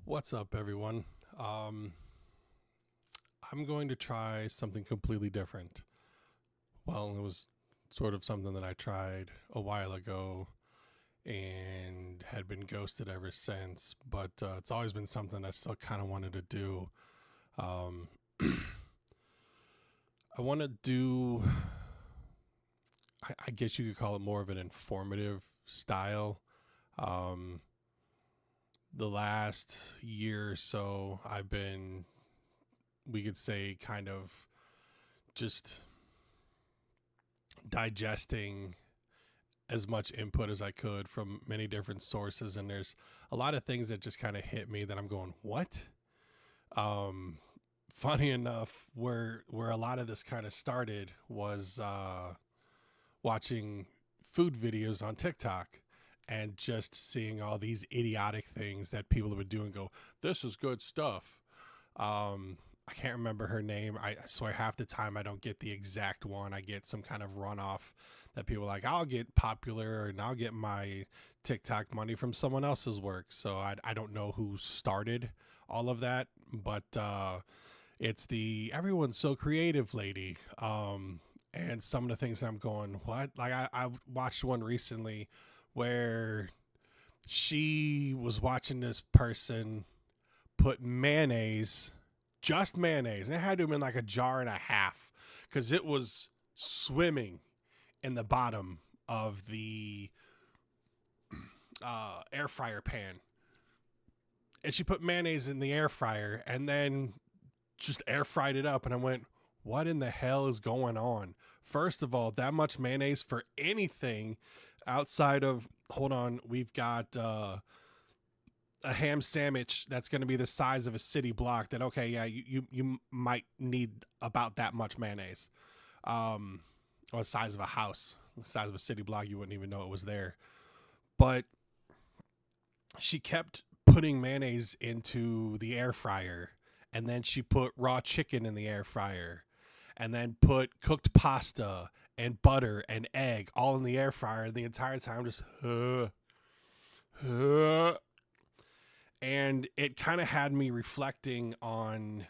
What's up, everyone? Um, I'm going to try something completely different. Well, it was sort of something that I tried a while ago and had been ghosted ever since, but it's always been something I still kind of wanted to do. Um, I want to do, I guess you could call it more of an informative style. Um, the last year or so, I've been, we could say, kind of just digesting as much input as I could from many different sources, and there's a lot of things that just kind of hit me that I'm going, what? Um, Funny enough, where a lot of this kind of started was watching food videos on TikTok and just seeing all these idiotic things that people would do and go, this is good stuff. I can't remember her name. I swear half the time I don't get the exact one. I get some kind of runoff that people are like, I'll get popular and I'll get my TikTok money from someone else's work. So I don't know who started all of that, but it's the everyone's so creative lady. And some of the things that I'm going, what? Like I watched one recently where she was watching this person put mayonnaise, just mayonnaise, and it had to have been like a jar and a half because it was swimming in the bottom of the air fryer pan. And she put mayonnaise in the air fryer and then just air fried it up. And I went, what in the hell is going on? First of all, that much mayonnaise for anything outside of, hold on, we've got a ham sandwich that's going to be the size of a city block, that okay, yeah, you might need about that much mayonnaise. Or the size of a house, the size of a city block, you wouldn't even know it was there. But she kept putting mayonnaise into the air fryer, and then she put raw chicken in the air fryer, and then put cooked pasta and butter and egg all in the air fryer the entire time, just and it kind of had me reflecting on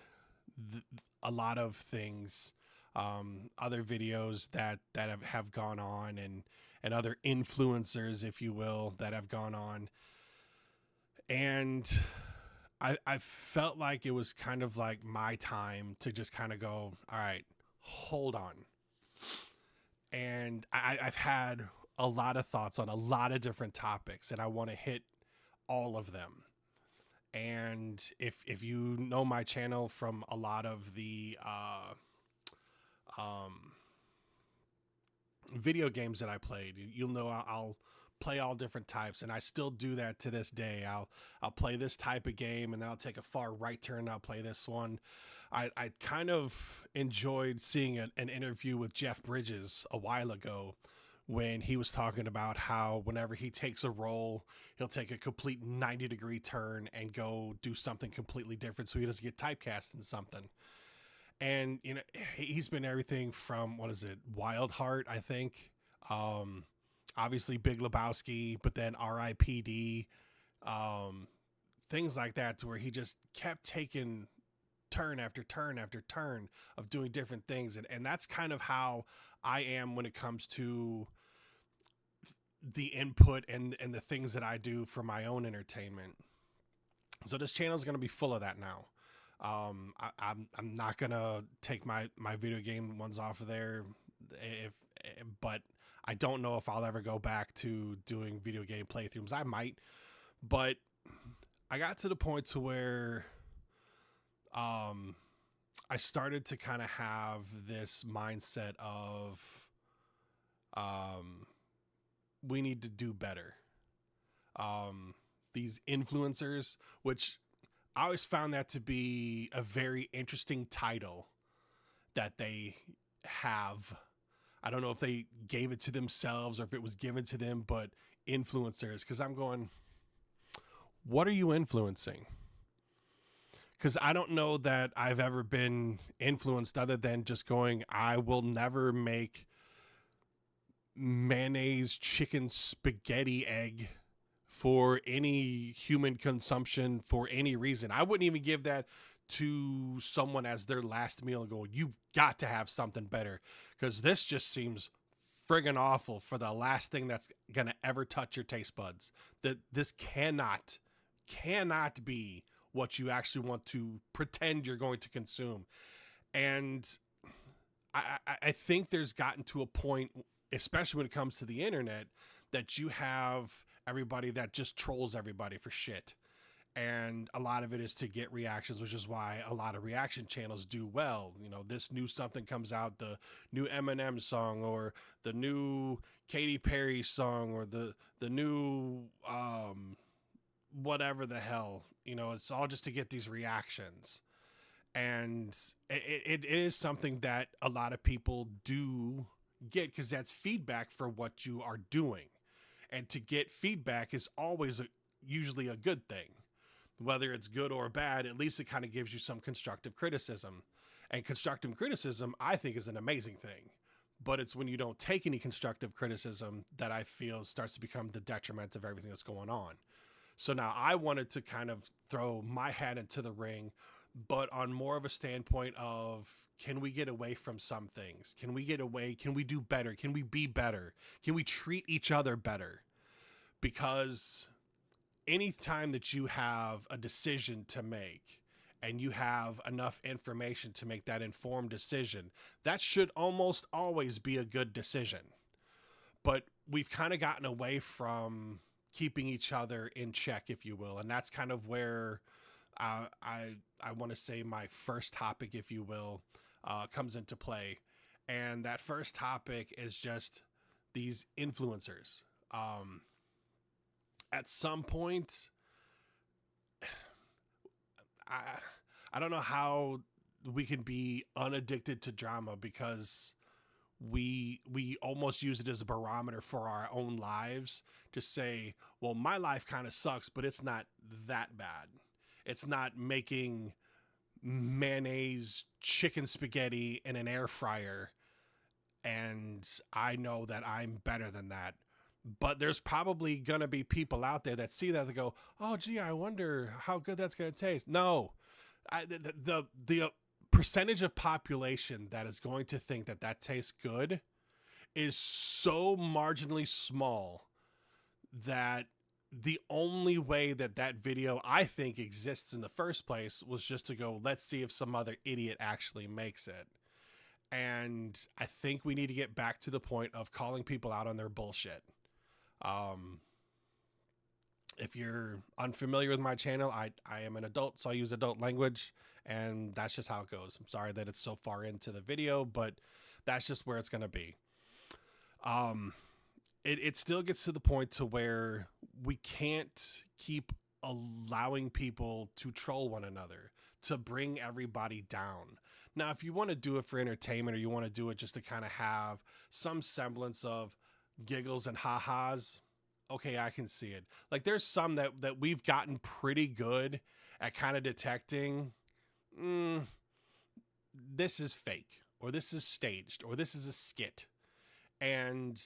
a lot of things, other videos that have gone on, and other influencers, if you will, that have gone on. And I felt like it was kind of like my time to just kind of go, all right, hold on. And I've had a lot of thoughts on a lot of different topics, and I want to hit all of them. And if you know my channel from a lot of the um, video games that I played, you'll know I'll play all different types, and I still do that to this day. I'll play this type of game, and then I'll take a far right turn and I'll play this one. I kind of enjoyed seeing an interview with Jeff Bridges a while ago when he was talking about how whenever he takes a role, he'll take a complete 90-degree turn and go do something completely different so he doesn't get typecast in something. And, you know, he's been everything from, what is it, Wild Heart, I think. Um, Obviously, Big Lebowski, but then R.I.P.D. Things like that, to where he just kept taking turn after turn after turn of doing different things. And that's kind of how I am when it comes to the input and the things that I do for my own entertainment. So this channel is going to be full of that now. I'm not gonna take my video game ones off of there, if but I don't know if I'll ever go back to doing video game playthroughs. I might, but I got to the point to where I started to kind of have this mindset of um, we need to do better. These influencers, which I always found that to be a very interesting title that they have. I don't know if they gave it to themselves or if it was given to them, but influencers, because I'm going, what are you influencing? Because I don't know that I've ever been influenced other than just going, I will never make mayonnaise chicken spaghetti egg for any human consumption for any reason. I wouldn't even give that to someone as their last meal and go, you've got to have something better, because this just seems friggin' awful for the last thing that's gonna ever touch your taste buds. That this cannot be what you actually want to pretend you're going to consume. And I think there's gotten to a point, especially when it comes to the internet, that you have everybody that just trolls everybody for shit. And a lot of it is to get reactions, which is why a lot of reaction channels do well. You know, this new something comes out, the new Eminem song, or the new Katy Perry song, or the new whatever the hell. You know, it's all just to get these reactions. And it is something that a lot of people do get, because that's feedback for what you are doing. And to get feedback is always usually a good thing. Whether it's good or bad, at least it kind of gives you some constructive criticism. And constructive criticism, I think, is an amazing thing. But it's when you don't take any constructive criticism that I feel starts to become the detriment of everything that's going on. So now I wanted to kind of throw my hat into the ring, but on more of a standpoint of, can we get away from some things? Can we get away? Can we do better? Can we be better? Can we treat each other better? Because anytime that you have a decision to make and you have enough information to make that informed decision, that should almost always be a good decision. But we've kind of gotten away from keeping each other in check, if you will. And that's kind of where I want to say my first topic, if you will, comes into play. And that first topic is just these influencers. At some point, I don't know how we can be unaddicted to drama, because we almost use it as a barometer for our own lives to say, well, my life kind of sucks, but it's not that bad. It's not making mayonnaise chicken spaghetti in an air fryer, and I know that I'm better than that. But there's probably going to be people out there that see that, they go, oh, gee, I wonder how good that's going to taste. No, the percentage of population that is going to think that that tastes good is so marginally small that the only way that that video, I think, exists in the first place was just to go, let's see if some other idiot actually makes it. And I think we need to get back to the point of calling people out on their bullshit. If you're unfamiliar with my channel, I am an adult, so I use adult language, and that's just how it goes. I'm sorry that it's so far into the video, but that's just where it's going to be. It still gets to the point to where we can't keep allowing people to troll one another, to bring everybody down. Now, if you want to do it for entertainment, or you want to do it just to kind of have some semblance of giggles and ha-has, okay, I can see it. Like, there's some that we've gotten pretty good at kind of detecting, this is fake, or this is staged, or this is a skit. And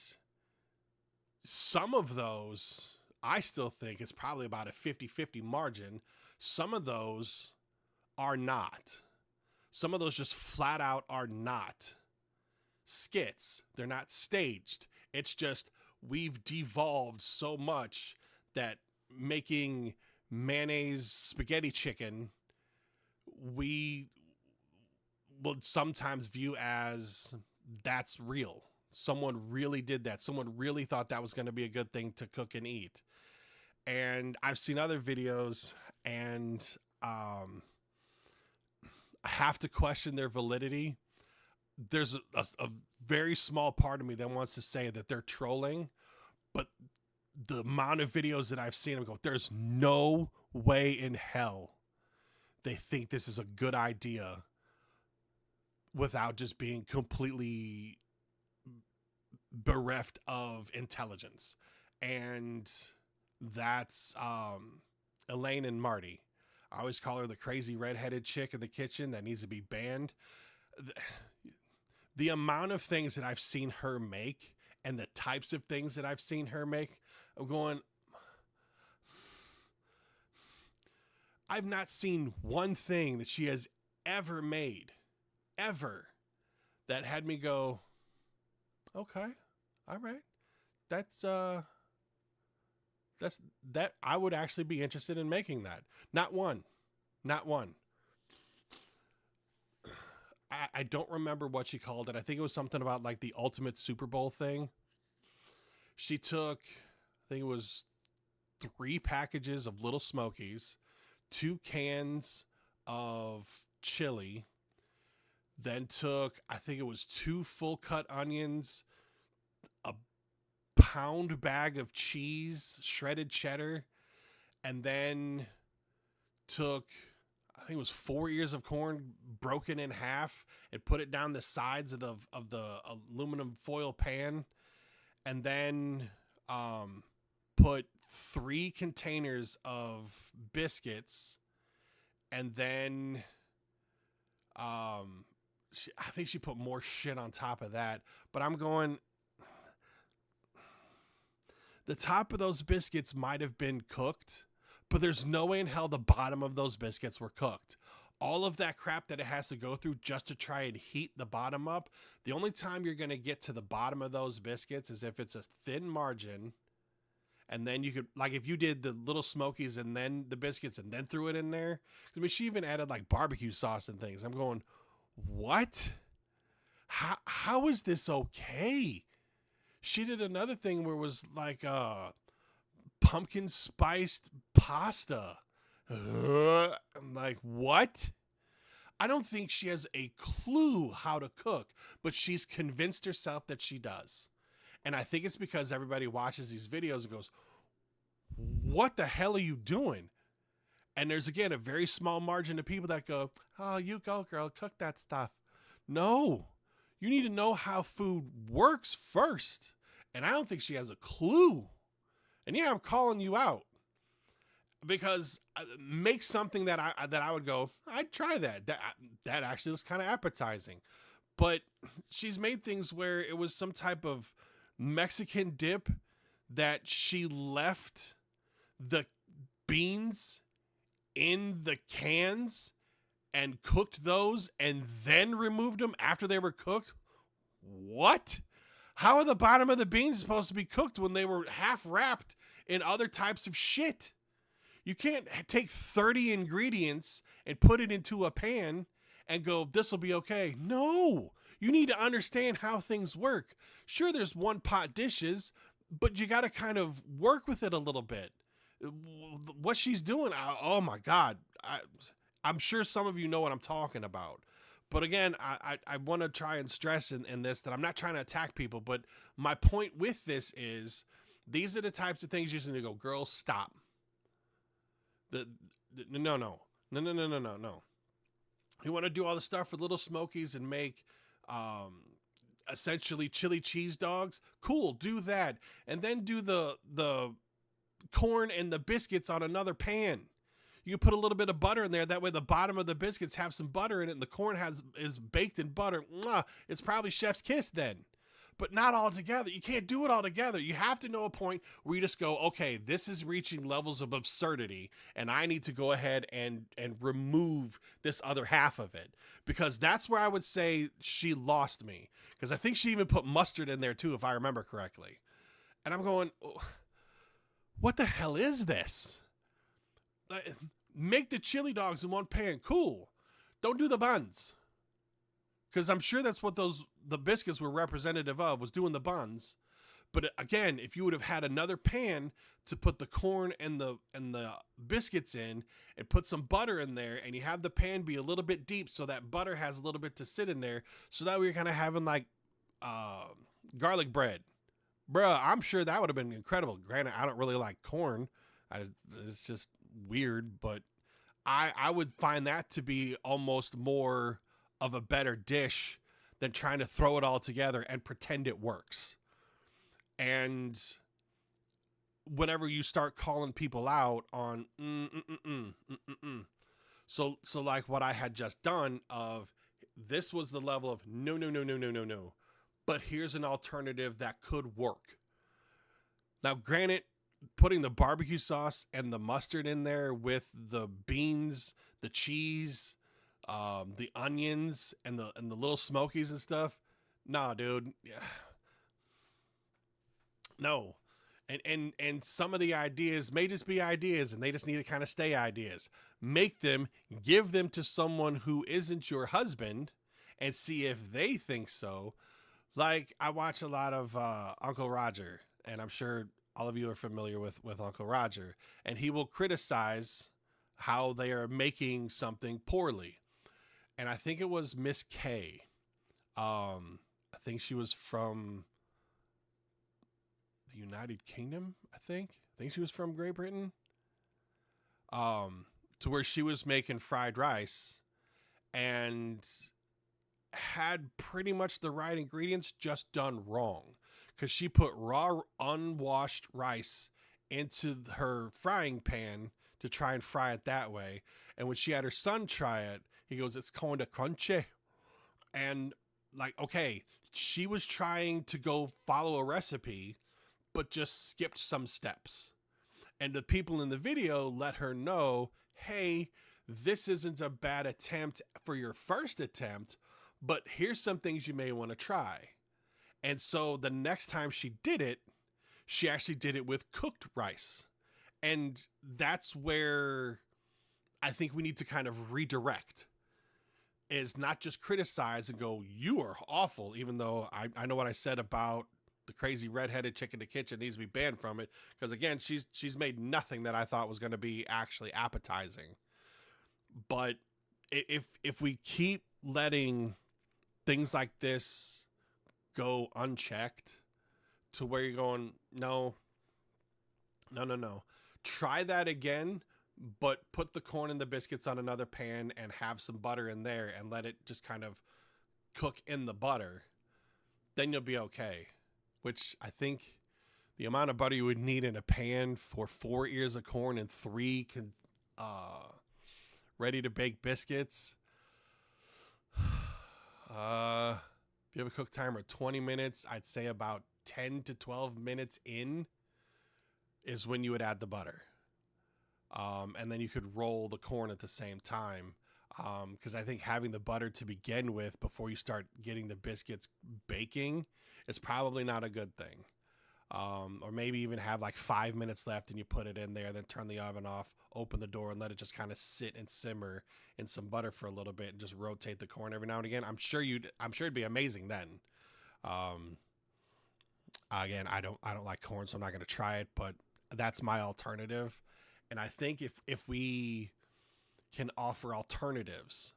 some of those, I still think it's probably about a 50-50 margin. Some of those are not. Some of those just flat out are not skits. They're not staged. It's just, we've devolved so much that making mayonnaise spaghetti chicken, we would sometimes view as that's real. Someone really did that. Someone really thought that was going to be a good thing to cook and eat. And I've seen other videos, and I have to question their validity. There's a very small part of me that wants to say that they're trolling, but the amount of videos that I've seen, I go, there's no way in hell they think this is a good idea without just being completely bereft of intelligence. And that's Elaine and Marty. I always call her the crazy redheaded chick in the kitchen that needs to be banned. The amount of things that I've seen her make, and the types of things that I've seen her make, I'm going, I've not seen one thing that she has ever made, ever, that had me go, okay, all right. That's that I would actually be interested in making that. Not one. Not one. I don't remember what she called it. I think it was something about like the ultimate Super Bowl thing. She took, I think it was 3 packages of Little Smokies, 2 cans of chili, then took, I think it was 2 full cut onions, a pound bag of cheese, shredded cheddar, and then took, I think it was 4 ears of corn broken in half and put it down the sides of the aluminum foil pan, and then put 3 containers of biscuits, and then I think she put more shit on top of that. But I'm going, the top of those biscuits might have been cooked, but there's no way in hell the bottom of those biscuits were cooked. All of that crap that it has to go through just to try and heat the bottom up. The only time you're going to get to the bottom of those biscuits is if it's a thin margin. And then you could, like if you did the Little Smokies and then the biscuits and then threw it in there. I mean, she even added like barbecue sauce and things. I'm going, what? How is this okay? She did another thing where it was like pumpkin spiced pasta. I'm like, what? I don't think she has a clue how to cook, but she's convinced herself that she does. And I think it's because everybody watches these videos and goes, what the hell are you doing? And there's, again, a very small margin of people that go, oh, you go, girl, cook that stuff. No, you need to know how food works first. And I don't think she has a clue. And yeah, I'm calling you out. Because make something that I would go, I'd try that. That actually looks kind of appetizing. But she's made things where it was some type of Mexican dip that she left the beans in the cans and cooked those and then removed them after they were cooked. What? How are the bottom of the beans supposed to be cooked when they were half wrapped in other types of shit? You can't take 30 ingredients and put it into a pan and go, this will be okay. No, you need to understand how things work. Sure, there's one pot dishes, but you got to kind of work with it a little bit. What she's doing, oh my God. I'm sure some of you know what I'm talking about. But again, I want to try and stress in this that I'm not trying to attack people, but my point with this is these are the types of things you just need to go, girl, stop. No. You want to do all the stuff for Little Smokies and make essentially chili cheese dogs? Cool, do that. And then do the corn and the biscuits on another pan. You put a little bit of butter in there. That way the bottom of the biscuits have some butter in it and the corn is baked in butter. Mwah, it's probably chef's kiss then. But not all together. You can't do it all together. You have to know a point where you just go, okay, this is reaching levels of absurdity, and I need to go ahead and remove this other half of it. Because that's where I would say she lost me. Because I think she even put mustard in there too, if I remember correctly. And I'm going, what the hell is this? Make the chili dogs in one pan. Cool. Don't do the buns. Because I'm sure that's what the biscuits were representative of, was doing the buns. But again, if you would have had another pan to put the corn and the biscuits in and put some butter in there, and you have the pan be a little bit deep so that butter has a little bit to sit in there, so that we're kind of having like garlic bread. Bruh, I'm sure that would have been incredible. Granted, I don't really like corn. It's just weird, but I would find that to be almost more of a better dish than trying to throw it all together and pretend it works. And whenever you start calling people out on so like what I had just done of, this was the level of no, but here's an alternative that could work. Now granted, putting the barbecue sauce and the mustard in there with the beans, the cheese, the onions, and the little smokies and stuff. Nah, dude. Yeah. No. And some of the ideas may just be ideas and they just need to kind of stay ideas. Make them, give them to someone who isn't your husband and see if they think so. Like I watch a lot of Uncle Roger, and I'm sure all of you are familiar with Uncle Roger, and he will criticize how they are making something poorly. And I think it was Miss K. I think she was from the United Kingdom. I think she was from Great Britain. To where she was making fried rice and had pretty much the right ingredients, just done wrong, because she put raw unwashed rice into her frying pan to try and fry it that way. And when she had her son try it, he goes, "It's kind of crunchy." And like, okay, she was trying to go follow a recipe but just skipped some steps. And the people in the video let her know, hey, this isn't a bad attempt for your first attempt, but here's some things you may want to try. And so the next time she did it, she actually did it with cooked rice. And that's where I think we need to kind of redirect, is not just criticize and go, you are awful, even though I know what I said about the crazy redheaded chick in the kitchen needs to be banned from it. Because again, she's made nothing that I thought was going to be actually appetizing. But if we keep letting things like this go unchecked to where you're going, no, try that again, but put the corn and the biscuits on another pan and have some butter in there and let it just kind of cook in the butter, then you'll be okay. Which I think the amount of butter you would need in a pan for 4 ears of corn and 3 ready to bake biscuits. If you have a cook timer of 20 minutes, I'd say about 10 to 12 minutes in is when you would add the butter. And then you could roll the corn at the same time. Because I think having the butter to begin with before you start getting the biscuits baking is probably not a good thing. Or maybe even have like 5 minutes left and you put it in there, then turn the oven off, open the door, and let it just kind of sit and simmer in some butter for a little bit, and just rotate the corn every now and again. I'm sure it'd be amazing then. Again, I don't like corn, so I'm not going to try it, but that's my alternative. And I think if we can offer alternatives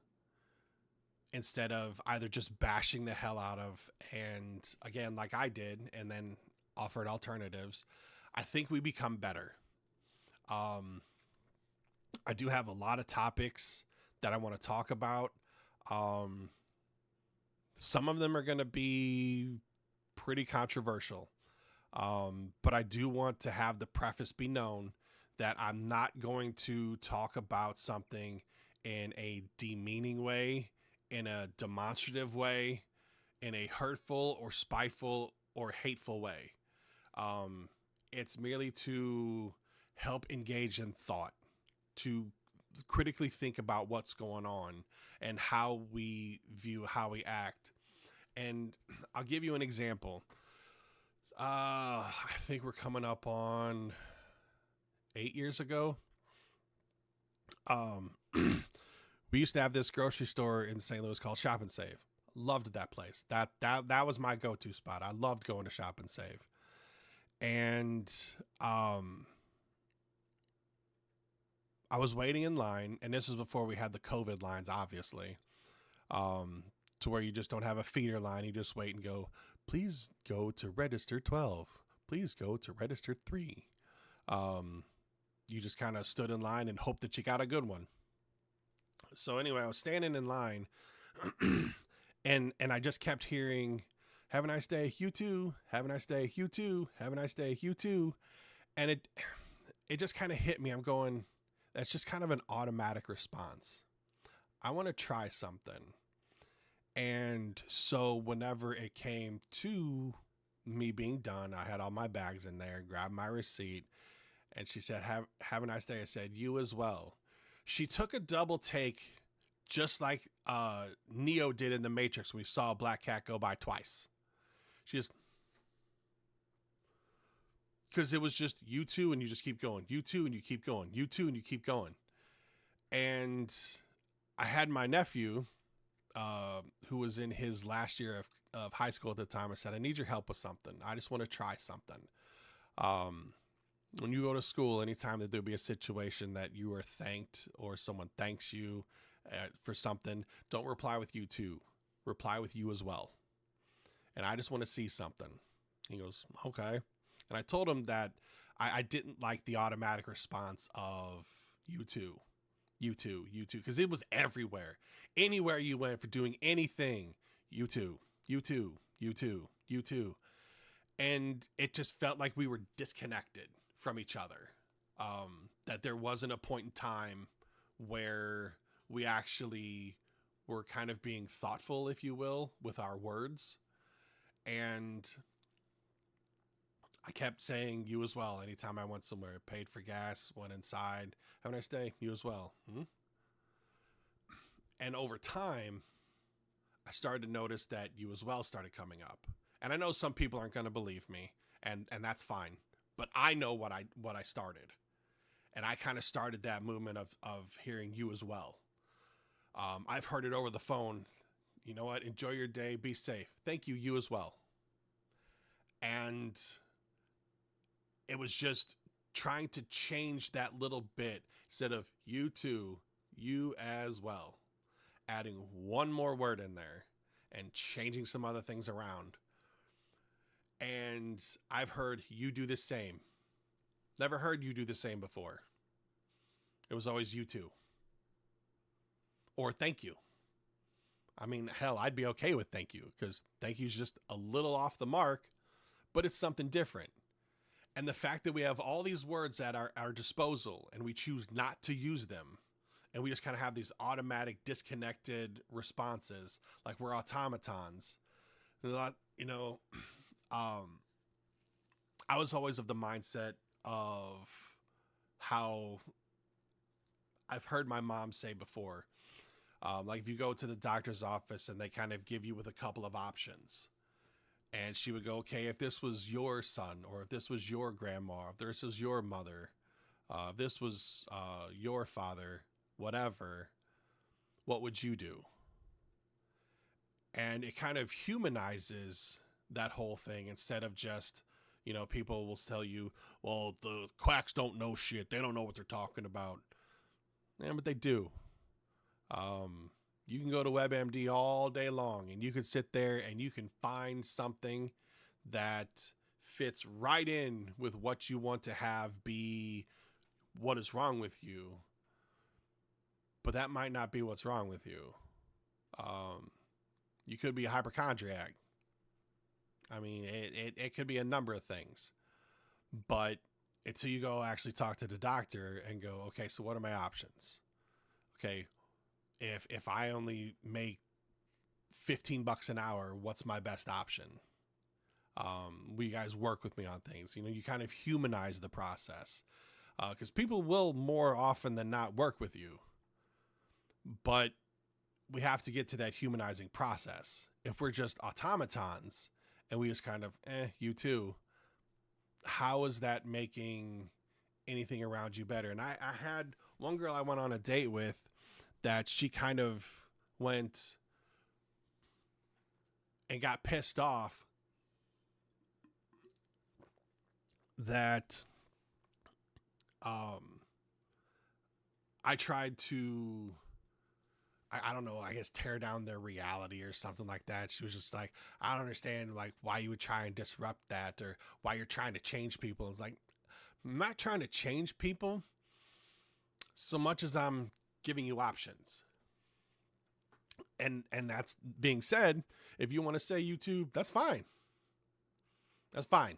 instead of either just bashing the hell out of, and again, like I did, and then offered alternatives, I think we become better. I do have a lot of topics that I want to talk about. Some of them are going to be pretty controversial. But I do want to have the preface be known that I'm not going to talk about something in a demeaning way, in a demonstrative way, in a hurtful or spiteful or hateful way. It's merely to help engage in thought, to critically think about what's going on and how we view, how we act. And I'll give you an example. I think we're coming up on 8 years ago. We used to have this grocery store in St. Louis called Shop and Save. Loved that place. That was my go-to spot. I loved going to Shop and Save. And I was waiting in line, and this was before we had the COVID lines, obviously, to where you just don't have a feeder line. You just wait and go, please go to register 12. Please go to register 3. You just kind of stood in line and hoped that you got a good one. So anyway, I was standing in line and I just kept hearing, have a nice day, you too. Have a nice day, you too. Have a nice day, you too. And it just kind of hit me. I'm going, that's just kind of an automatic response. I want to try something. And so whenever it came to me being done, I had all my bags in there, grabbed my receipt, And she said, have a nice day. I said, you as well. She took a double take, just like Neo did in The Matrix when we saw a black cat go by twice. She just, because it was just you two and you just keep going, you two and you keep going, you two and you keep going. And I had my nephew, who was in his last year of high school at the time. I said, I need your help with something. I just want to try something. When you go to school, anytime that there'll be a situation that you are thanked or someone thanks you for something, don't reply with you too. Reply with you as well. And I just want to see something. He goes, okay. And I told him that I didn't like the automatic response of you too, you too, you too, because it was everywhere. Anywhere you went for doing anything, you too, you too, you too, you too. And it just felt like we were disconnected from each other. That there wasn't a point in time where we actually were kind of being thoughtful, if you will, with our words. And I kept saying you as well. Anytime I went somewhere, paid for gas, went inside, have a nice day, you as well. And over time, I started to notice that you as well started coming up. And I know some people aren't going to believe me, and that's fine. But I know what I started. And I kind of started that movement of hearing you as well. I've heard it over the phone. You know what? Enjoy your day. Be safe. Thank you. You as well. And it was just trying to change that little bit instead of you too, you as well. Adding one more word in there and changing some other things around. And I've heard you do the same. Never heard you do the same before. It was always you too. Or thank you. I mean, hell, I'd be okay with thank you because thank you is just a little off the mark, but it's something different. And the fact that we have all these words at our disposal and we choose not to use them, and we just kind of have these automatic disconnected responses like we're automatons. You know, I was always of the mindset of how I've heard my mom say before, like if you go to the doctor's office and they kind of give you with a couple of options, and she would go, okay, if this was your son, or if this was your grandma, if this was your mother, if this was your father, whatever, what would you do? And it kind of humanizes that whole thing instead of just, people will tell you, well, the quacks don't know shit. They don't know what they're talking about. Yeah, but they do. You can go to WebMD all day long and you can sit there and you can find something that fits right in with what you want to have be what is wrong with you. But that might not be what's wrong with you. You could be a hypochondriac. I mean, it could be a number of things. But until you go actually talk to the doctor and go, okay, so what are my options? Okay, if I only make $15 an hour, what's my best option? Will you guys work with me on things? You kind of humanize the process. Because people will more often than not work with you. But we have to get to that humanizing process. If we're just automatons and we just kind of, you too, how is that making anything around you better? And I had one girl I went on a date with that she kind of went and got pissed off that I tried to, I don't know, I guess tear down their reality or something like that. She was just like, I don't understand like why you would try and disrupt that or why you're trying to change people. It's like, I'm not trying to change people so much as I'm giving you options. And that's being said, if you want to say YouTube, that's fine. That's fine.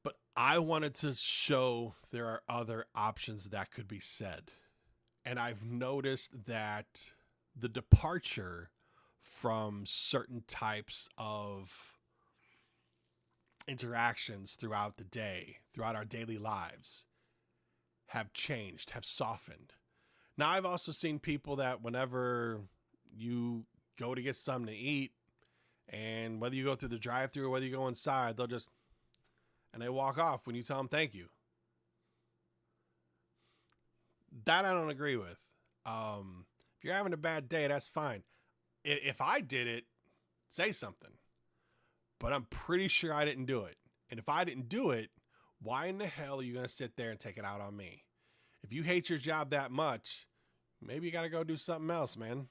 But I wanted to show there are other options that could be said. And I've noticed that the departure from certain types of interactions throughout the day, throughout our daily lives, have changed, have softened. Now, I've also seen people that whenever you go to get something to eat, and whether you go through the drive-thru or whether you go inside, they'll just, and they walk off when you tell them thank you. That I don't agree with. If you're having a bad day, that's fine. If I did it, say something. But I'm pretty sure I didn't do it. And if I didn't do it, why in the hell are you going to sit there and take it out on me? If you hate your job that much, maybe you got to go do something else, man.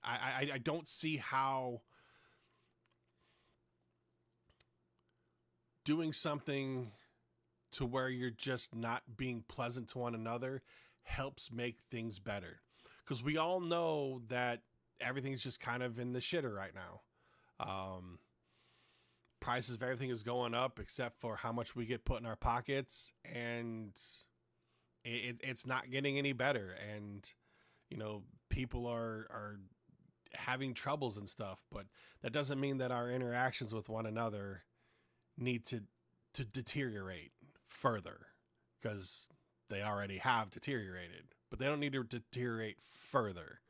I don't see how doing something to where you're just not being pleasant to one another helps make things better. Because we all know that everything's just kind of in the shitter right now. Prices of everything is going up except for how much we get put in our pockets, and it's not getting any better. And, you know, people are having troubles and stuff, but that doesn't mean that our interactions with one another need to deteriorate further, because they already have deteriorated, but they don't need to deteriorate further.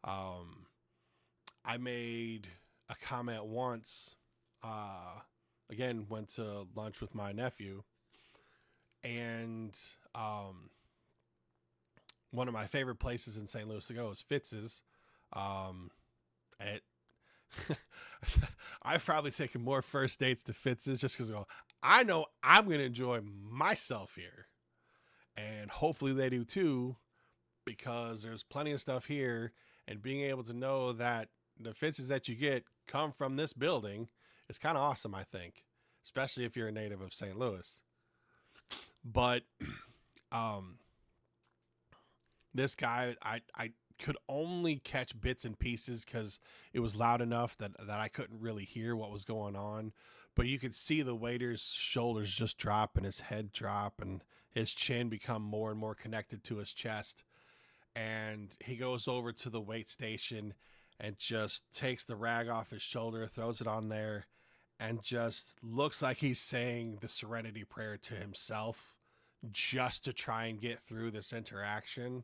I made a comment once, again, went to lunch with my nephew, and one of my favorite places in St. Louis to go is Fitz's. I've probably taken more first dates to Fitz's just because I know I'm going to enjoy myself here. And hopefully they do too, because there's plenty of stuff here. And being able to know that the Fitz's that you get come from this building is kind of awesome, I think. Especially if you're a native of St. Louis. But this guy, I could only catch bits and pieces because it was loud enough that I couldn't really hear what was going on. But you could see the waiter's shoulders just drop and his head drop and his chin become more and more connected to his chest. And he goes over to the wait station and just takes the rag off his shoulder, throws it on there, and just looks like he's saying the Serenity Prayer to himself just to try and get through this interaction.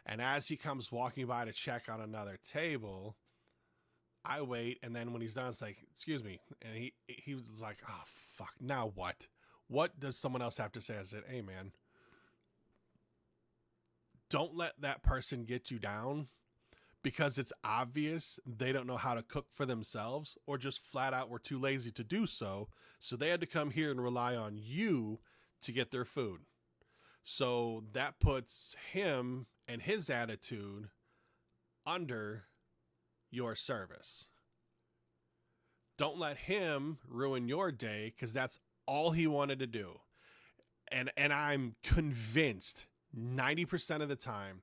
And as he comes walking by to check on another table, I wait, and then when he's done, it's like, excuse me. And he was like, oh, fuck, now what? What does someone else have to say? I said, hey, man, don't let that person get you down, because it's obvious they don't know how to cook for themselves, or just flat out were too lazy to do so. So they had to come here and rely on you to get their food. So that puts him and his attitude under your service. Don't let him ruin your day, because that's all he wanted to do. And I'm convinced 90% of the time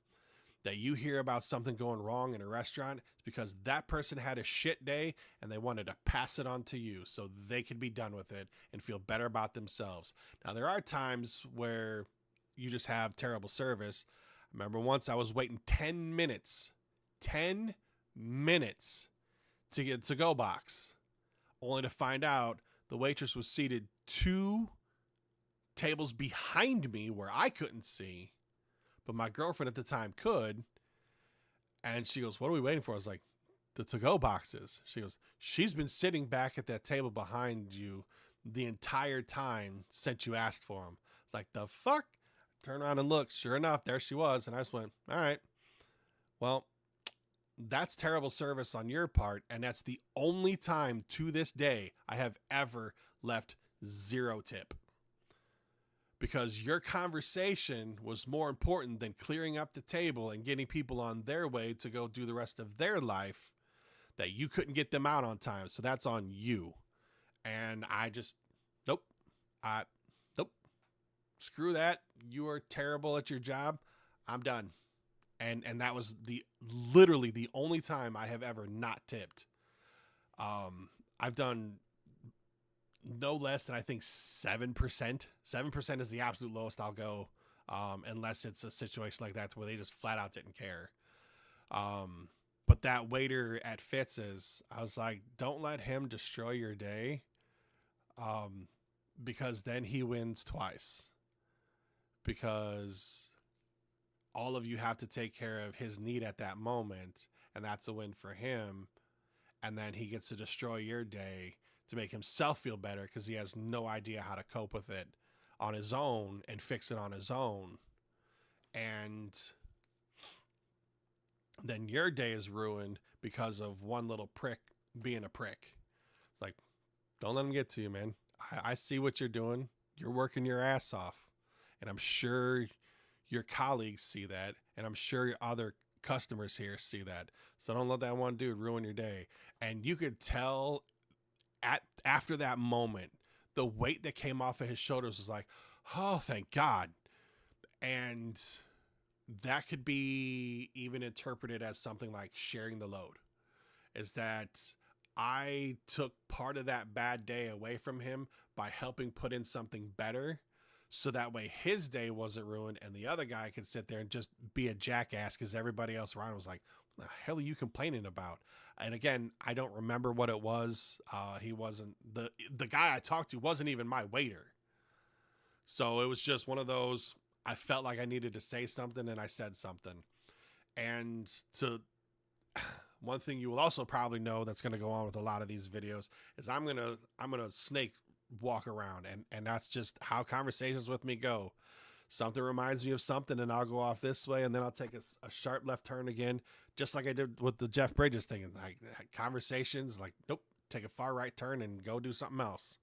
that you hear about something going wrong in a restaurant, it's because that person had a shit day and they wanted to pass it on to you so they could be done with it and feel better about themselves. Now, there are times where you just have terrible service. I remember once I was waiting 10 minutes to get a to-go box, only to find out the waitress was seated 2 tables behind me where I couldn't see, but my girlfriend at the time could. And she goes, what are we waiting for? I was like, the to-go boxes. She goes, she's been sitting back at that table behind you the entire time since you asked for them. It's like, the fuck? Turn around and look. Sure enough, there she was. And I just went, all right, well, that's terrible service on your part. And that's the only time to this day I have ever left 0 tip. Because your conversation was more important than clearing up the table and getting people on their way to go do the rest of their life, that you couldn't get them out on time. So that's on you. And I just, nope. Screw that. You are terrible at your job. I'm done. And that was literally the only time I have ever not tipped. I've done no less than, I think, 7%. 7% is the absolute lowest I'll go, unless it's a situation like that where they just flat out didn't care. But that waiter at Fitz's, I was like, don't let him destroy your day um, because then he wins twice. Because all of you have to take care of his need at that moment, and that's a win for him. And then he gets to destroy your day to make himself feel better because he has no idea how to cope with it on his own and fix it on his own. And then your day is ruined because of one little prick being a prick. Like, don't let him get to you, man. I see what you're doing. You're working your ass off. And I'm sure your colleagues see that. And I'm sure your other customers here see that. So don't let that one dude ruin your day. And you could tell after that moment, the weight that came off of his shoulders was like, oh, thank God. And that could be even interpreted as something like sharing the load. Is that I took part of that bad day away from him by helping put in something better. So that way his day wasn't ruined and the other guy could sit there and just be a jackass because everybody else around was like, what the hell are you complaining about? And again, I don't remember what it was. He wasn't, the guy I talked to wasn't even my waiter. So it was just one of those, I felt like I needed to say something and I said something. And one thing you will also probably know that's going to go on with a lot of these videos is I'm going to snake walk around and that's just how conversations with me go. Something reminds me of something and I'll go off this way and then I'll take a sharp left turn again, just like I did with the Jeff Bridges thing. And like conversations, like, nope, take a far right turn and go do something else.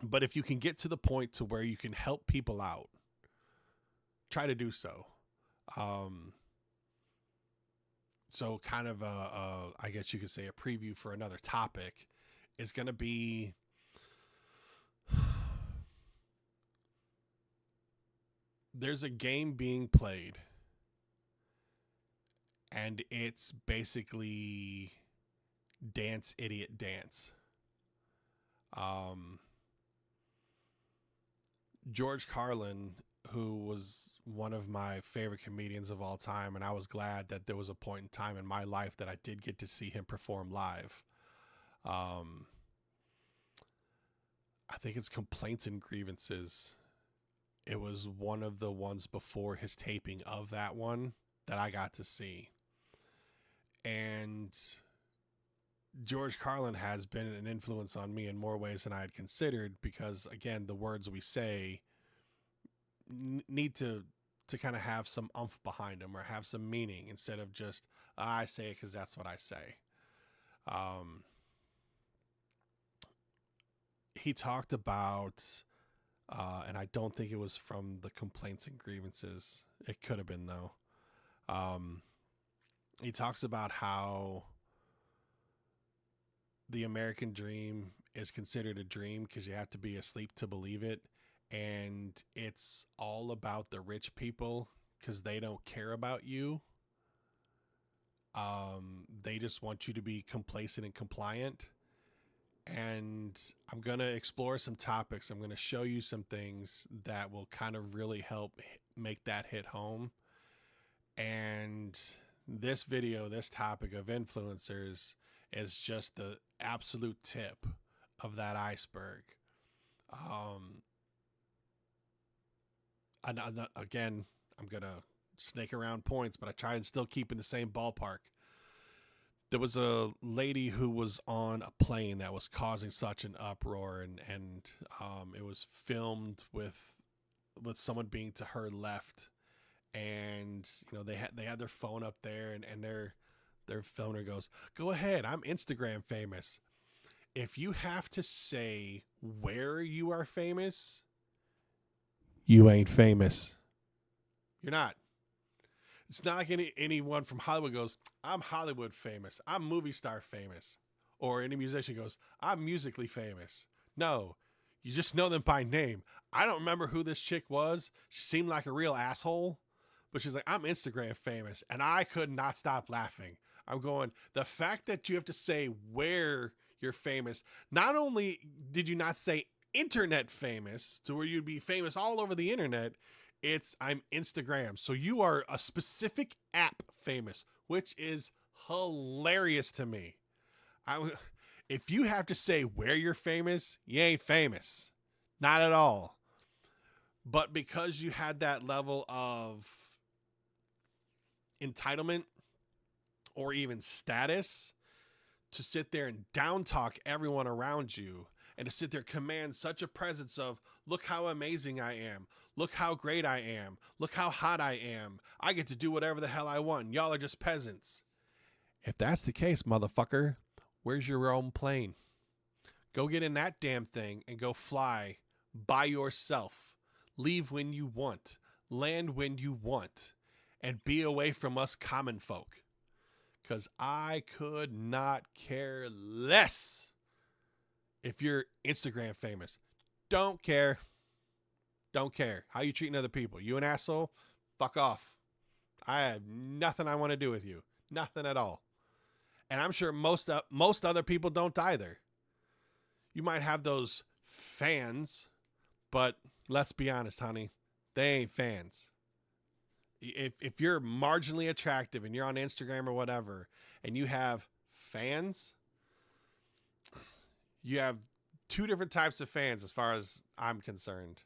But if you can get to the point to where you can help people out, try to do so. So kind of I guess you could say a preview for another topic is going to be there's a game being played and it's basically Dance Idiot Dance. George Carlin, who was one of my favorite comedians of all time, and I was glad that there was a point in time in my life that I did get to see him perform live. I think it's Complaints and Grievances. It was one of the ones before his taping of that one that I got to see. And George Carlin has been an influence on me in more ways than I had considered because, again, the words we say need to kind of have some oomph behind them or have some meaning instead of just, I say it because that's what I say. He talked about, and I don't think it was from the Complaints and Grievances. It could have been, though. He talks about how the American dream is considered a dream because you have to be asleep to believe it. And it's all about the rich people because they don't care about you. They just want you to be complacent and compliant. And I'm going to explore some topics. I'm going to show you some things that will kind of really help make that hit home. And this video, this topic of influencers is just the absolute tip of that iceberg. Again, I'm going to snake around points, but I try and still keep in the same ballpark. There was a lady who was on a plane that was causing such an uproar, and it was filmed with someone being to her left, and you know they had their phone up there, and their phoner goes, "Go ahead, I'm Instagram famous." If you have to say where you are famous, you ain't famous. You're not. It's not like anyone from Hollywood goes, I'm Hollywood famous. I'm movie star famous. Or any musician goes, I'm musically famous. No, you just know them by name. I don't remember who this chick was. She seemed like a real asshole. But she's like, I'm Instagram famous. And I could not stop laughing. I'm going, the fact that you have to say where you're famous, not only did you not say internet famous to where you'd be famous all over the internet, it's I'm Instagram. So you are a specific app famous, which is hilarious to me. If you have to say where you're famous, you ain't famous. Not at all. But because you had that level of entitlement or even status to sit there and down talk everyone around you and to sit there command such a presence of, look how amazing I am. Look how great I am. Look how hot I am. I get to do whatever the hell I want. Y'all are just peasants. If that's the case, motherfucker, where's your own plane? Go get in that damn thing and go fly by yourself. Leave when you want. Land when you want. And be away from us common folk. Because I could not care less if you're Instagram famous. Don't care. Don't care. How you treating other people? You an asshole? Fuck off. I have nothing I want to do with you. Nothing at all. And I'm sure most other people don't either. You might have those fans, but let's be honest, honey. They ain't fans. If you're marginally attractive and you're on Instagram or whatever, and you have fans, you have two different types of fans as far as I'm concerned.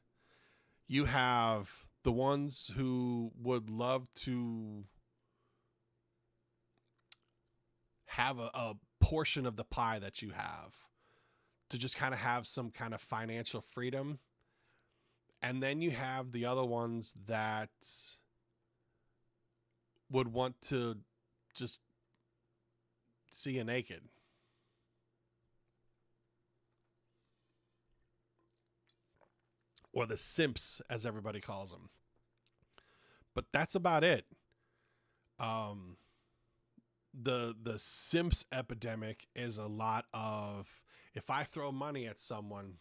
You have the ones who would love to have a portion of the pie that you have, to just kind of have some kind of financial freedom. And then you have the other ones that would want to just see you naked. Or the simps, as everybody calls them. But that's about it. The simps epidemic is a lot of, if I throw money at someone,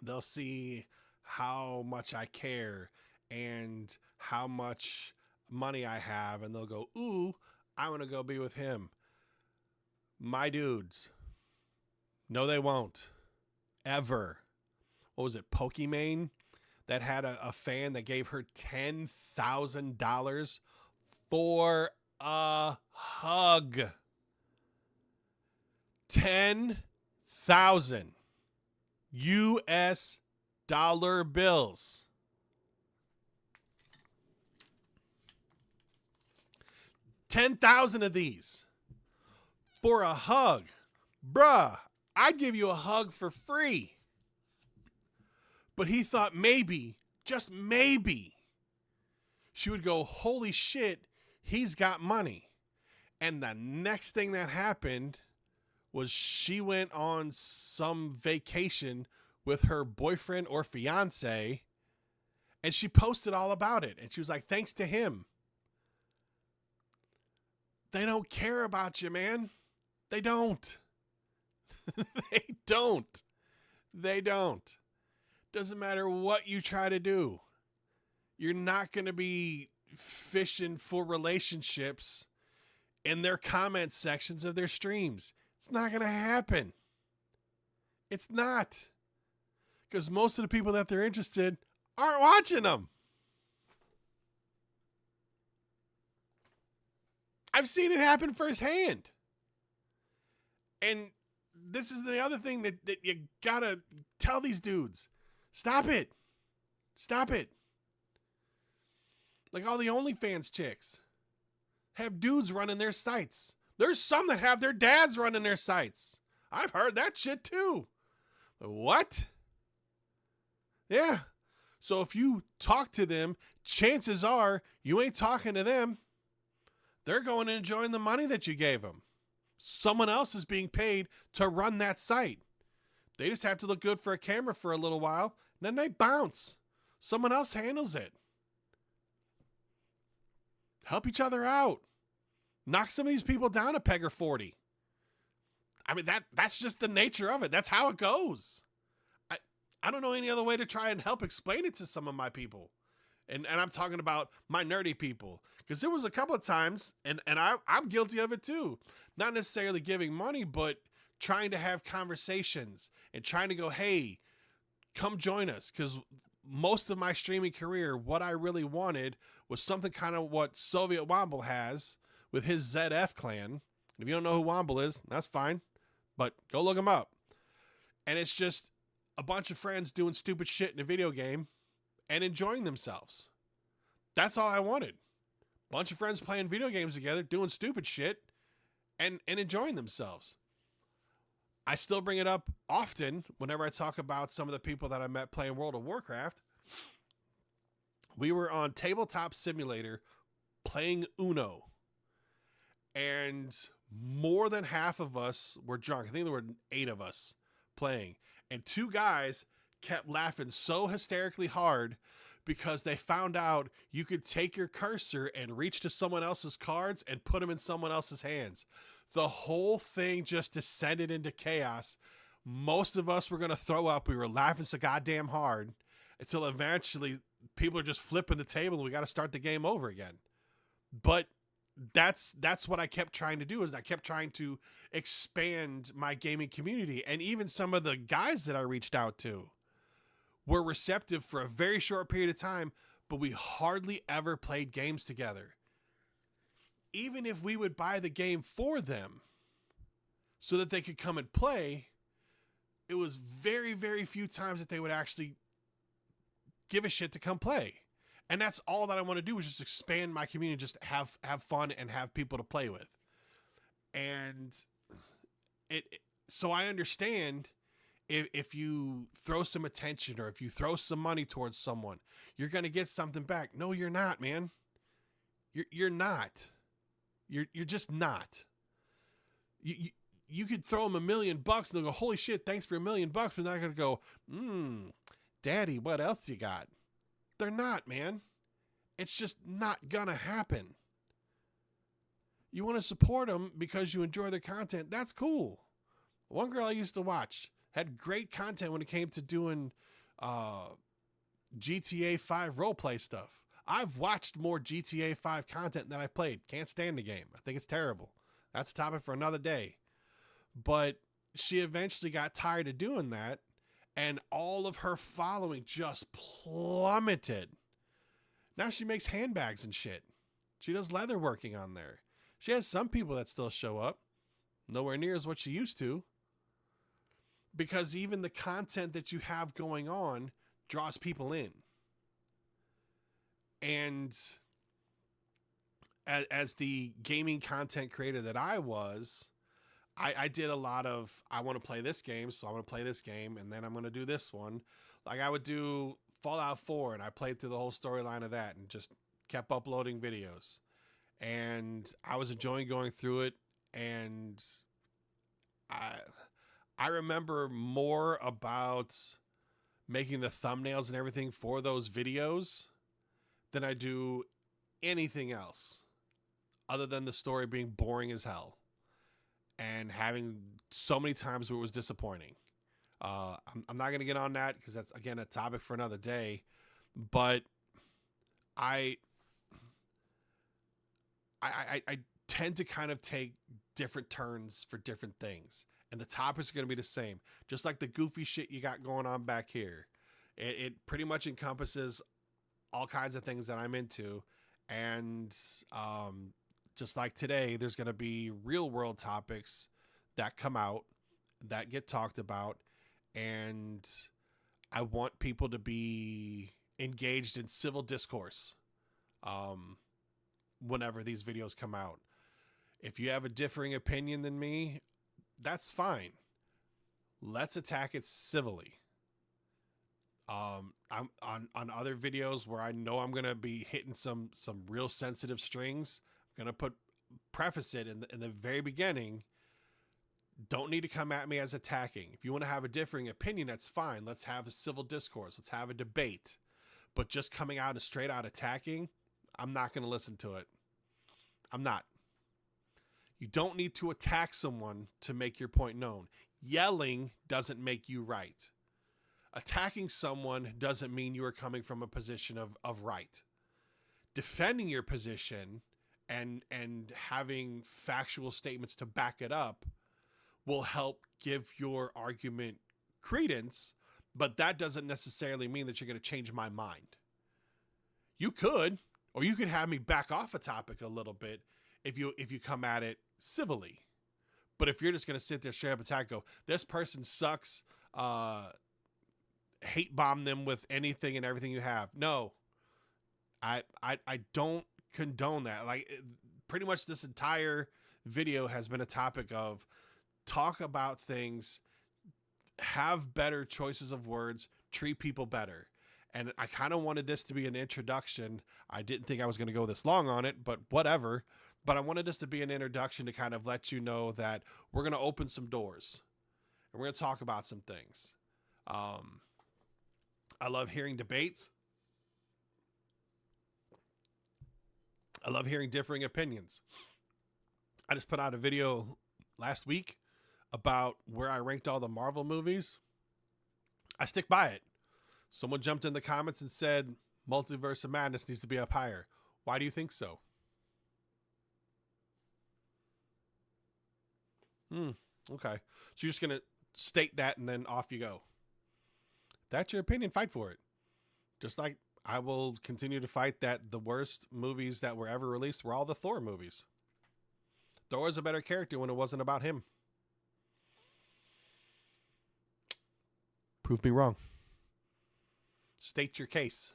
they'll see how much I care and how much money I have, and they'll go, ooh, I want to go be with him. My dudes. No, they won't. Ever. What was it, Pokimane? That had a fan that gave her $10,000 for a hug. 10,000 US dollar bills. 10,000 of these for a hug. Bruh, I'd give you a hug for free. But he thought maybe, just maybe, she would go, holy shit, he's got money. And the next thing that happened was she went on some vacation with her boyfriend or fiance, and she posted all about it. And she was like, thanks to him. They don't care about you, man. They don't. They don't. They don't. Doesn't matter what you try to do. You're not going to be fishing for relationships in their comment sections of their streams. It's not going to happen. It's not. Because most of the people that they're interested aren't watching them. I've seen it happen firsthand. And this is the other thing that you got to tell these dudes. Stop it. Stop it. Like all the OnlyFans chicks have dudes running their sites. There's some that have their dads running their sites. I've heard that shit too. What? Yeah. So if you talk to them, chances are you ain't talking to them. They're going and enjoying the money that you gave them. Someone else is being paid to run that site. They just have to look good for a camera for a little while, and then they bounce. Someone else handles it. Help each other out. Knock some of these people down a peg or 40. I mean, that's just the nature of it. That's how it goes. I don't know any other way to try and help explain it to some of my people. And I'm talking about my nerdy people. Because there was a couple of times, and I'm guilty of it too. Not necessarily giving money, but trying to have conversations and trying to go, hey, come join us. Because most of my streaming career, what I really wanted was something kind of what Soviet Womble has with his ZF clan. If you don't know who Womble is, that's fine. but go look them up. And it's just a bunch of friends doing stupid shit in a video game and enjoying themselves. That's all I wanted. Bunch of friends playing video games together, doing stupid shit and enjoying themselves. I still bring it up often whenever I talk about some of the people that I met playing World of Warcraft. We were on Tabletop Simulator playing Uno. And more than half of us were drunk. I think there were 8 of us playing. And 2 guys kept laughing so hysterically hard because they found out you could take your cursor and reach to someone else's cards and put them in someone else's hands. The whole thing just descended into chaos. Most of us were going to throw up. We were laughing so goddamn hard until eventually people are just flipping the table and we got to start the game over again. But that's what I kept trying to do, is I kept trying to expand my gaming community. And even some of the guys that I reached out to were receptive for a very short period of time, but we hardly ever played games together. Even if we would buy the game for them so that they could come and play, it was very, very few times that they would actually give a shit to come play. And that's all that I want to do, is just expand my community, just have fun and have people to play with. And so I understand if you throw some attention or if you throw some money towards someone, you're going to get something back. No, you're not, man. You're not. You're just not. You could throw them $1 million and they'll go, holy shit, thanks for $1 million. But they're not going to go, daddy, what else you got? They're not, man. It's just not going to happen. You want to support them because you enjoy their content. That's cool. One girl I used to watch had great content when it came to doing GTA 5 roleplay stuff. I've watched more GTA 5 content than I've played. Can't stand the game. I think it's terrible. That's a topic for another day. But she eventually got tired of doing that, and all of her following just plummeted. Now she makes handbags and shit. She does leather working on there. She has some people that still show up. Nowhere near as what she used to. Because even the content that you have going on draws people in. And as the gaming content creator that I was, I did a lot of, I want to play this game, so I'm going to play this game, and then I'm going to do this one. Like I would do Fallout 4, and I played through the whole storyline of that and just kept uploading videos. And I was enjoying going through it, and I remember more about making the thumbnails and everything for those videos than I do anything else, other than the story being boring as hell and having so many times where it was disappointing. I'm not going to get on that because that's, again, a topic for another day. But I tend to kind of take different turns for different things. And the topics are going to be the same. Just like the goofy shit you got going on back here. It pretty much encompasses all kinds of things that I'm into. And just like today, there's going to be real world topics that come out, that get talked about. And I want people to be engaged in civil discourse whenever these videos come out. If you have a differing opinion than me, that's fine. Let's attack it civilly. I'm on other videos where I know I'm going to be hitting some real sensitive strings. I'm going to preface it in the very beginning. Don't need to come at me as attacking. If you want to have a differing opinion, that's fine. Let's have a civil discourse. Let's have a debate. But just coming out and straight out attacking, I'm not going to listen to it. I'm not. You don't need to attack someone to make your point known. Yelling doesn't make you right. Attacking someone doesn't mean you are coming from a position of right. Defending your position and having factual statements to back it up will help give your argument credence, but that doesn't necessarily mean that you're going to change my mind. You could, or you could have me back off a topic a little bit if you come at it civilly. But if you're just going to sit there straight up attack, go, this person sucks, hate bomb them with anything and everything you have. No, I don't condone that. Like, pretty much this entire video has been a topic of talk about things, have better choices of words, treat people better. And I kind of wanted this to be an introduction. I didn't think I was going to go this long on it, but whatever. But I wanted this to be an introduction to kind of let you know that we're going to open some doors and we're going to talk about some things. I love hearing debates. I love hearing differing opinions. I just put out a video last week about where I ranked all the Marvel movies. I stick by it. Someone jumped in the comments and said, Multiverse of Madness needs to be up higher. Why do you think so? Okay. So you're just going to state that and then off you go. If that's your opinion, fight for it. Just like I will continue to fight that the worst movies that were ever released were all the Thor movies. Thor was a better character when it wasn't about him. Prove me wrong. State your case.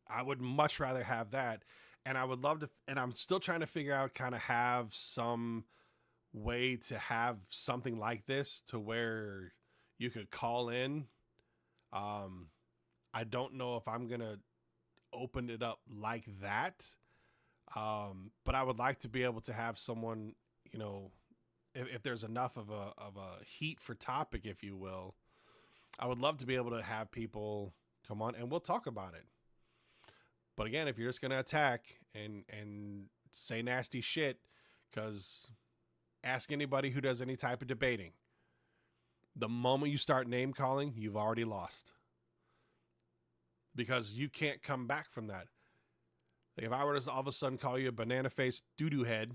I would much rather have that. And I would love to, and I'm still trying to figure out, kind of have some way to have something like this to where you could call in. I don't know if I'm going to open it up like that. But I would like to be able to have someone, you know, if there's enough of a heat for topic, if you will, I would love to be able to have people come on and we'll talk about it. But again, if you're just going to attack and say nasty shit, because ask anybody who does any type of debating, the moment you start name calling, you've already lost. Because you can't come back from that. Like if I were to all of a sudden call you a banana face doo-doo head,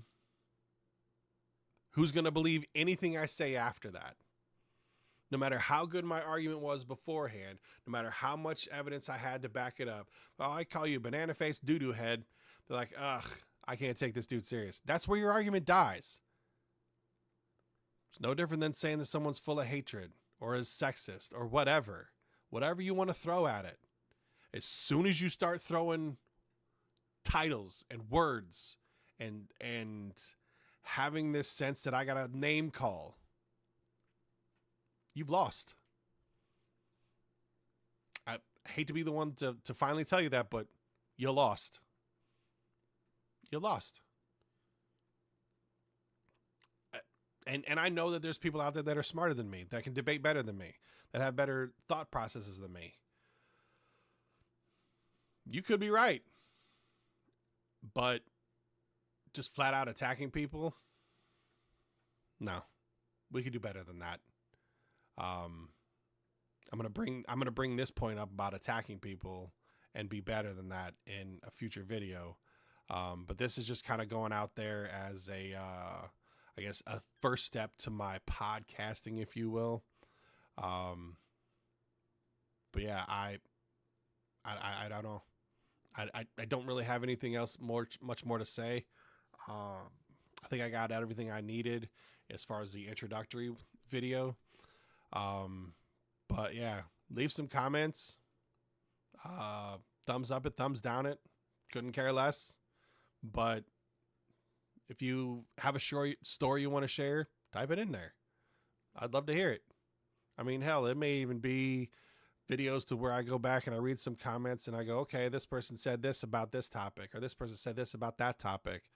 who's going to believe anything I say after that? No matter how good my argument was beforehand, no matter how much evidence I had to back it up, well, I call you banana face doo-doo head. They're like, ugh, I can't take this dude serious. That's where your argument dies. It's no different than saying that someone's full of hatred or is sexist or whatever. Whatever you want to throw at it. As soon as you start throwing titles and words and having this sense that I got a name call, you've lost. I hate to be the one to finally tell you that, but you lost. You lost. And I know that there's people out there that are smarter than me, that can debate better than me, that have better thought processes than me. You could be right. But just flat out attacking people? No. We could do better than that. I'm gonna bring this point up about attacking people and be better than that in a future video. But this is just kind of going out there as a I guess a first step to my podcasting, if you will. But yeah, I don't know. I don't really have anything else much more to say. I think I got everything I needed as far as the introductory video. But yeah, leave some comments. Thumbs up it, thumbs down it. Couldn't care less. But if you have a short story you want to share, type it in there. I'd love to hear it. I mean, hell, it may even be videos to where I go back and I read some comments and I go, okay, this person said this about this topic, or this person said this about that topic.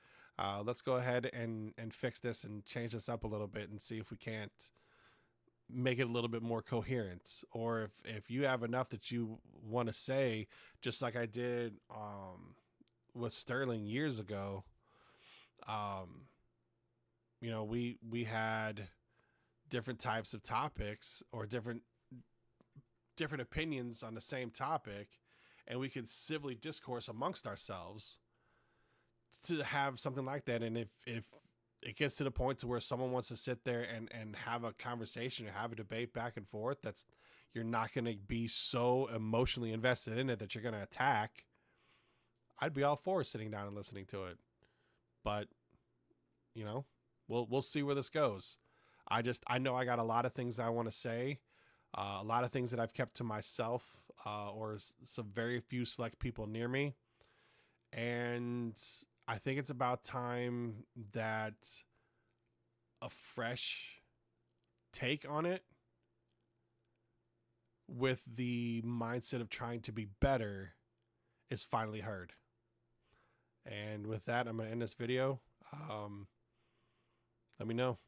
Let's go ahead and fix this and change this up a little bit and see if we can't make it a little bit more coherent. Or if you have enough that you want to say, just like I did with Sterling years ago, you know, we had different types of topics or different opinions on the same topic, and we could civilly discourse amongst ourselves to have something like that. And if it gets to the point to where someone wants to sit there and have a conversation or have a debate back and forth, you're not going to be so emotionally invested in it that you're going to attack, I'd be all for sitting down and listening to it. But, you know, we'll see where this goes. I know I got a lot of things I want to say, a lot of things that I've kept to myself, or some very few select people near me, and I think it's about time that a fresh take on it, with the mindset of trying to be better, is finally heard. And with that, I'm going to end this video. Let me know.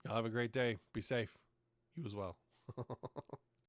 Y'all have a great day. Be safe. You as well.